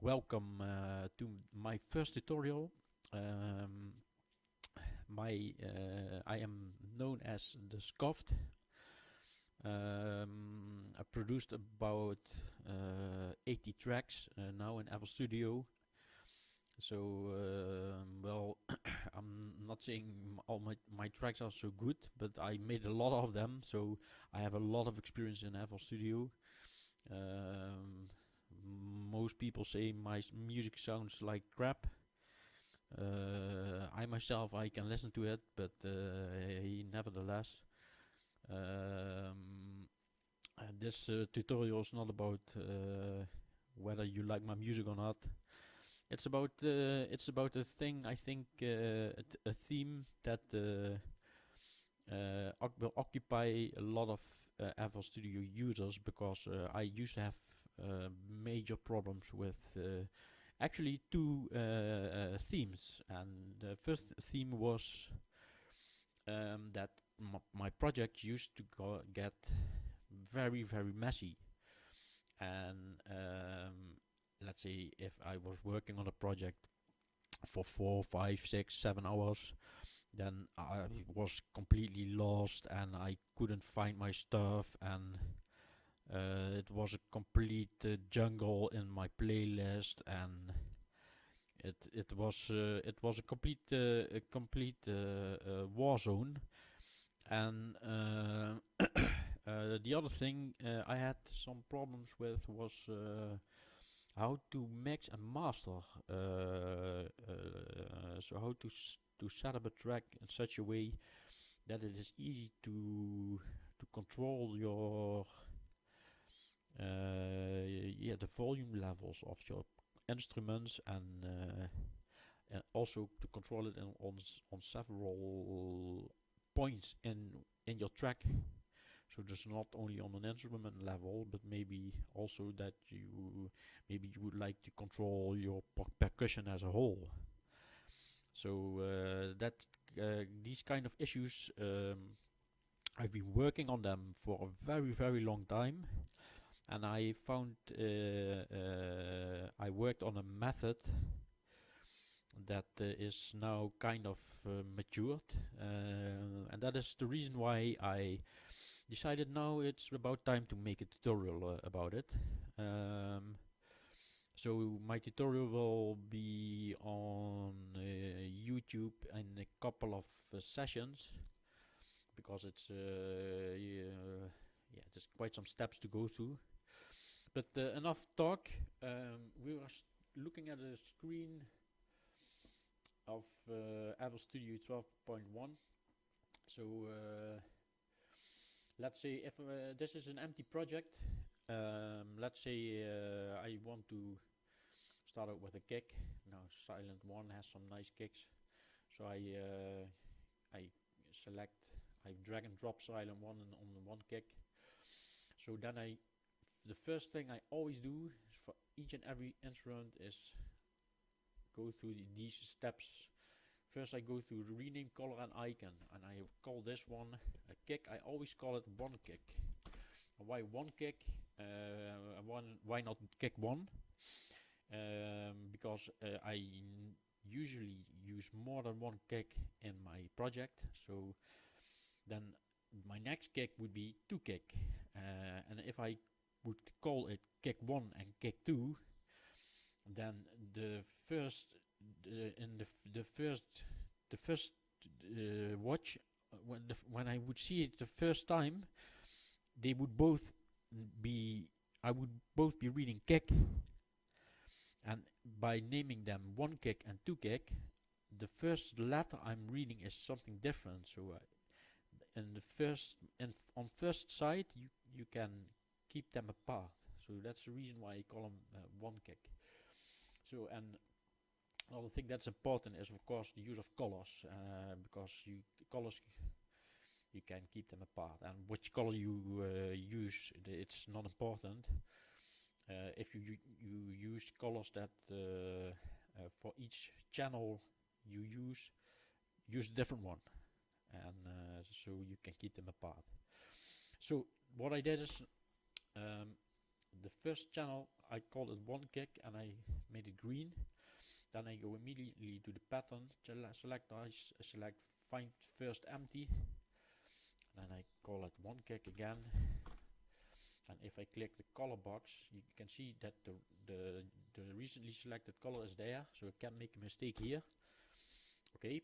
Welcome to my first tutorial. I am known as the SCofT. I produced about 80 tracks now in FL Studio. So, well, I'm not saying all my tracks are so good, but I made a lot of them, so I have a lot of experience in FL Studio. Most people say my music sounds like crap. I myself, I can listen to it, but nevertheless, um, this tutorial is not about whether you like my music or not. It's about a thing. I think a theme that will occupy a lot of FL Studio users, because I used to have major problems with actually two themes. And the first theme was that my project used to get very messy. And let's say if I was working on a project for 4, 5, 6, 7 hours, then I was completely lost and I couldn't find my stuff, and it was a complete jungle in my playlist, and it was a complete war zone. And the other thing I had some problems with was how to mix and master. So how to set up a track in such a way that it is easy to control your the volume levels of your instruments, and also to control it on several points in your track. So just not only on an instrument level, but maybe also that you would like to control your percussion as a whole. So these kind of issues, I've been working on them for a very long time, and I found I worked on a method that is now kind of matured, and that is the reason why I decided now it's about time to make a tutorial about it. So my tutorial will be on YouTube in a couple of sessions, because it's there's quite some steps to go through. But enough talk. We were looking at a screen of FL Studio 12.1. So let's say if this is an empty project, let's say I want to start out with a kick. Now Silent 1 has some nice kicks, so I drag and drop Silent 1 on one kick. So then the first thing I always do for each and every instrument is go through these steps. First I go through rename, color and icon, and I call this one a kick. I always call it one kick. Why one kick? Why not kick one? Because I usually use more than one kick in my project. So then my next kick would be two kick, and if I would call it kick 1 and kick 2, then the first watch, when I would see it the first time, they would both be I would both be reading kick, and by naming them one kick and two kick, the first letter I'm reading is something different. So in the on first sight you can keep them apart. So that's the reason why I call them one kick. So, and another thing that's important is of course the use of colors, because colors you can keep them apart, and which color you use, it's not important. If you use colors that for each channel you use a different one, and so you can keep them apart. So what I did is the first channel, I call it 1 gig and I made it green. Then I go immediately to the pattern selector, I select find first empty, and I call it 1 gig again. And if I click the color box, you can see that the recently selected color is there, so I can't make a mistake here. Okay,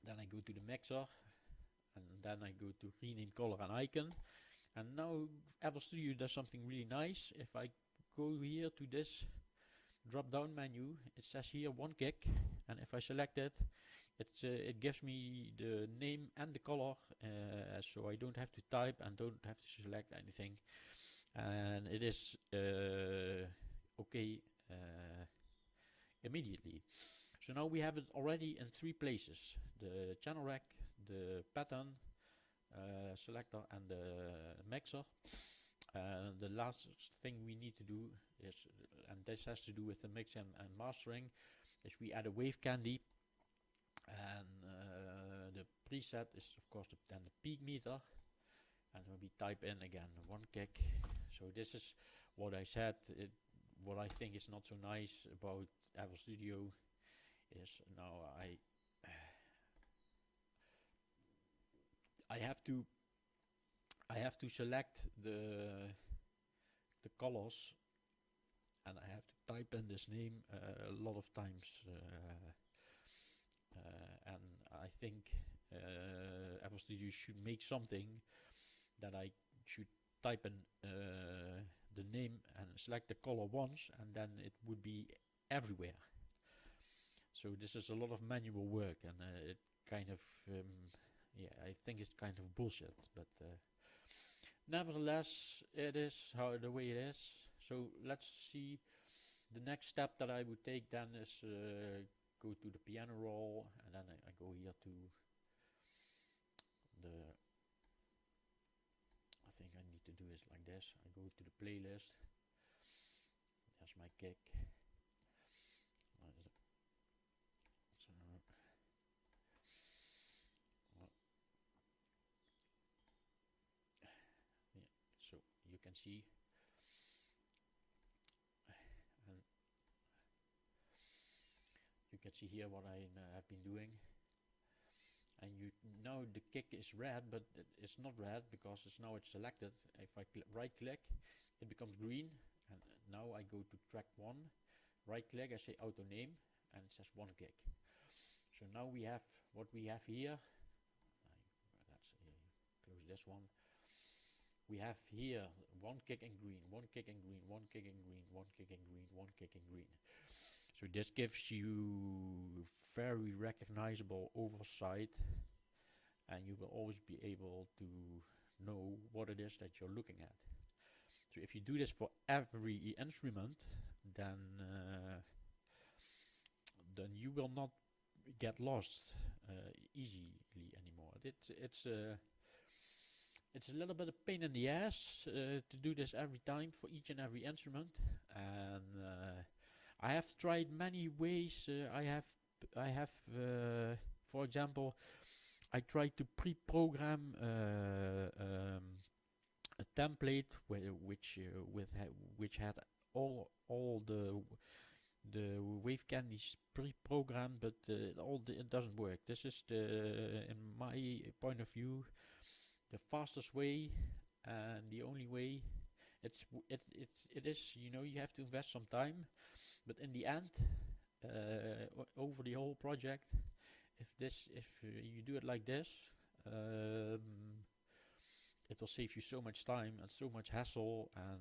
then I go to the mixer, and then I go to rename color and icon. And now Apple Studio does something really nice. If I go here to this drop down menu, it says here 1 gig, and if I select it, it gives me the name and the color, so I don't have to type and don't have to select anything, and it is okay immediately. So now we have it already in 3 places: the channel rack, the pattern selector, and the mixer. The last thing we need to do is, and this has to do with the mix and mastering, is we add a wave candy, and the preset is of course then the peak meter, and when we type in again 1 gig. So this is what I said. What I think is not so nice about Apple Studio is now I have to select the colors, and I have to type in this name a lot of times, and I think Apple Studio should make something that I should type in the name and select the color once, and then it would be everywhere. So this is a lot of manual work, and it kind of yeah, I think it's kind of bullshit, but nevertheless, it is the way it is. So let's see. The next step that I would take then is go to the piano roll, and then I go here to the, I think I need to do is like this. I go to the playlist. There's my kick. So you can see, and you can see here what I have been doing. And you now the kick is red, but it's not red because it's selected. If I right click, it becomes green, and now I go to track 1, right click, I say auto name, and it says 1 gig. So now we have what we have here. Let's close this one. We have here 1 gig in green, 1 gig in green, 1 gig in green, 1 gig in green, 1 gig in green. So this gives you very recognizable oversight, and you will always be able to know what it is that you're looking at. So if you do this for every instrument, then you will not get lost easily anymore. It's a little bit of pain in the ass to do this every time for each and every instrument, and I have tried many ways. I have, for example, I tried to pre-program a template which had all the wave candies pre-programmed, but it doesn't work. This is in my point of view, the fastest way and the only way. It is, you have to invest some time, but in the end, over the whole project, if you do it like this, it will save you so much time and so much hassle, and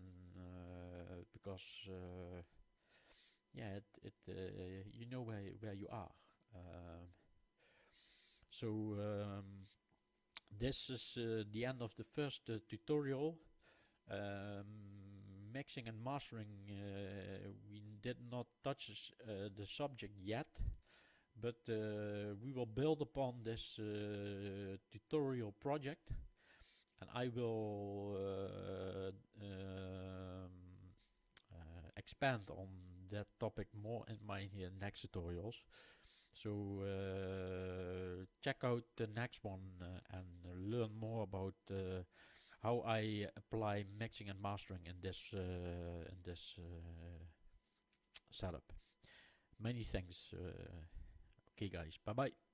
because yeah, you know where you are. So this is the end of the first tutorial. Mixing and mastering, we did not touch the subject yet, but we will build upon this tutorial project, and I will expand on that topic more in my next tutorials. So check out the next one and learn more about how I apply mixing and mastering in this setup. Many thanks. Okay, guys. Bye bye.